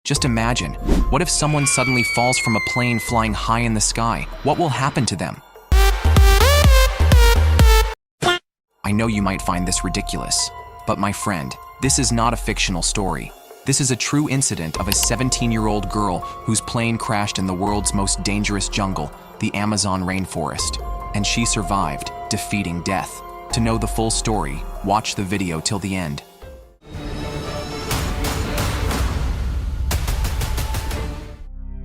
Just imagine, what if someone suddenly falls from a plane flying high in the sky? What will happen to them? I know you might find this ridiculous, but my friend, this is not a fictional story. This is a true incident of a 17-year-old girl whose plane crashed in the world's most dangerous jungle, the Amazon rainforest. And she survived, defeating death. To know the full story, watch the video till the end.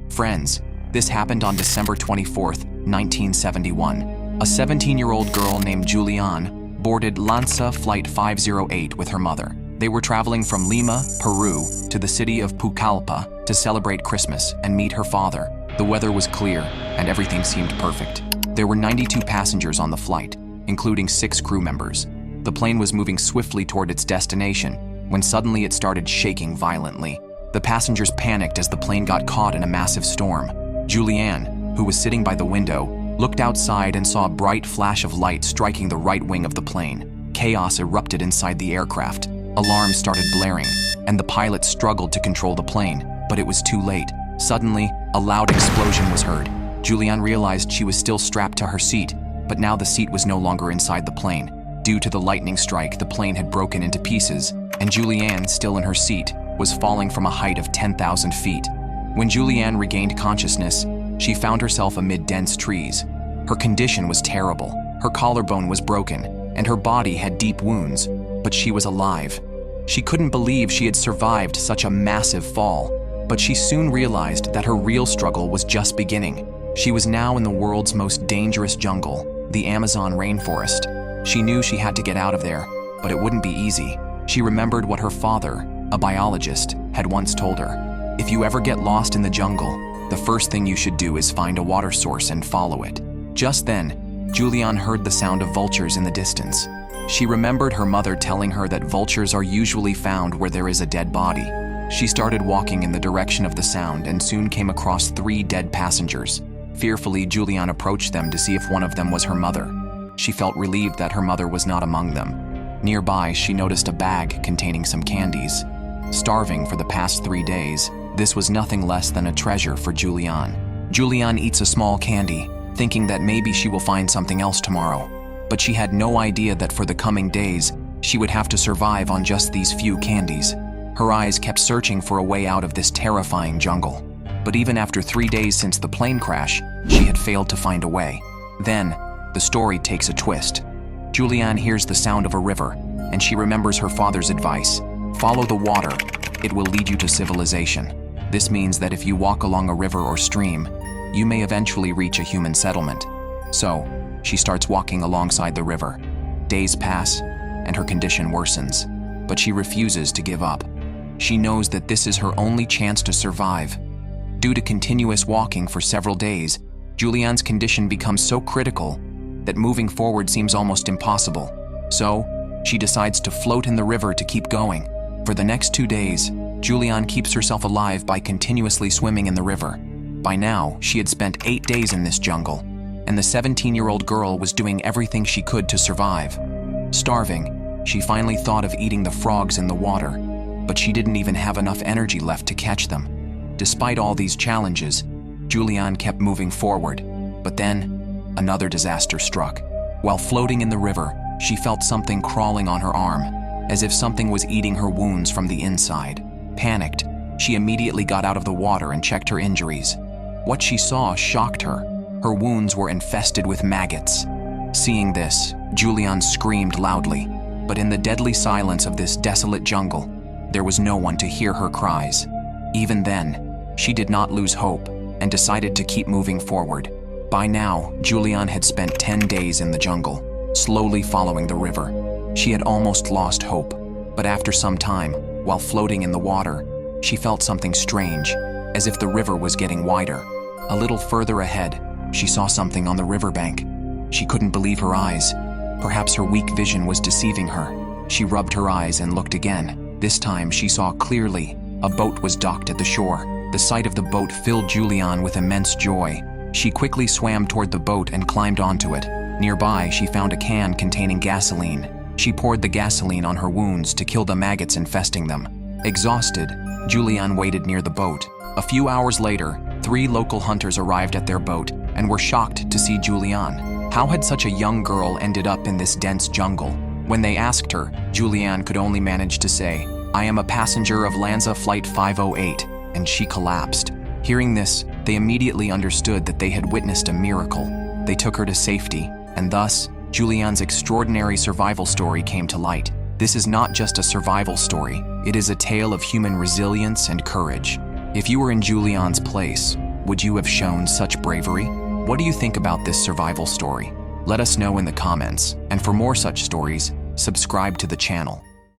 Friends, this happened on December 24th, 1971. A 17-year-old girl named Juliane boarded LANSA Flight 508 with her mother. They were traveling from Lima, Peru, to the city of Pucallpa to celebrate Christmas and meet her father. The weather was clear, and everything seemed perfect. There were 92 passengers on the flight, including 6 crew members. The plane was moving swiftly toward its destination, when suddenly it started shaking violently. The passengers panicked as the plane got caught in a massive storm. Juliane, who was sitting by the window, looked outside and saw a bright flash of light striking the right wing of the plane. Chaos erupted inside the aircraft. Alarms started blaring, and the pilot struggled to control the plane, but it was too late. Suddenly, a loud explosion was heard. Juliane realized she was still strapped to her seat, but now the seat was no longer inside the plane. Due to the lightning strike, the plane had broken into pieces, and Juliane, still in her seat, was falling from a height of 10,000 feet. When Juliane regained consciousness, she found herself amid dense trees. Her condition was terrible. Her collarbone was broken, and her body had deep wounds, but she was alive. She couldn't believe she had survived such a massive fall, but she soon realized that her real struggle was just beginning. She was now in the world's most dangerous jungle, the Amazon rainforest. She knew she had to get out of there, but it wouldn't be easy. She remembered what her father, a biologist, had once told her. If you ever get lost in the jungle, the first thing you should do is find a water source and follow it. Just then, Juliane heard the sound of vultures in the distance. She remembered her mother telling her that vultures are usually found where there is a dead body. She started walking in the direction of the sound and soon came across 3 dead passengers. Fearfully, Juliane approached them to see if one of them was her mother. She felt relieved that her mother was not among them. Nearby, she noticed a bag containing some candies. Starving for the past 3 days, this was nothing less than a treasure for Juliane. Juliane eats a small candy, thinking that maybe she will find something else tomorrow. But she had no idea that for the coming days, she would have to survive on just these few candies. Her eyes kept searching for a way out of this terrifying jungle. But even after 3 days since the plane crash, she had failed to find a way. Then, the story takes a twist. Juliane hears the sound of a river, and she remembers her father's advice. Follow the water, it will lead you to civilization. This means that if you walk along a river or stream, you may eventually reach a human settlement. So, she starts walking alongside the river. Days pass, and her condition worsens, but she refuses to give up. She knows that this is her only chance to survive. Due to continuous walking for several days, Juliane's condition becomes so critical that moving forward seems almost impossible. So, she decides to float in the river to keep going. For the next 2 days, Juliane keeps herself alive by continuously swimming in the river. By now, she had spent 8 days in this jungle, and the 17-year-old girl was doing everything she could to survive. Starving, she finally thought of eating the frogs in the water, but she didn't even have enough energy left to catch them. Despite all these challenges, Juliane kept moving forward, but then another disaster struck. While floating in the river, she felt something crawling on her arm, as if something was eating her wounds from the inside. Panicked, she immediately got out of the water and checked her injuries. What she saw shocked her. Her wounds were infested with maggots. Seeing this, Juliane screamed loudly, but in the deadly silence of this desolate jungle, there was no one to hear her cries. Even then, she did not lose hope and decided to keep moving forward. By now, Juliane had spent 10 days in the jungle, slowly following the river. She had almost lost hope, but after some time, while floating in the water, she felt something strange, as if the river was getting wider. A little further ahead, she saw something on the riverbank. She couldn't believe her eyes. Perhaps her weak vision was deceiving her. She rubbed her eyes and looked again. This time, she saw clearly. A boat was docked at the shore. The sight of the boat filled Juliane with immense joy. She quickly swam toward the boat and climbed onto it. Nearby, she found a can containing gasoline. She poured the gasoline on her wounds to kill the maggots infesting them. Exhausted, Juliane waited near the boat. A few hours later, 3 local hunters arrived at their boat and were shocked to see Juliane. How had such a young girl ended up in this dense jungle? When they asked her, Juliane could only manage to say, "I am a passenger of Lanza Flight 508, and she collapsed. Hearing this, they immediately understood that they had witnessed a miracle. They took her to safety, and thus, Juliane's extraordinary survival story came to light. This is not just a survival story, it is a tale of human resilience and courage. If you were in Juliane's place, would you have shown such bravery? What do you think about this survival story? Let us know in the comments, and for more such stories, subscribe to the channel.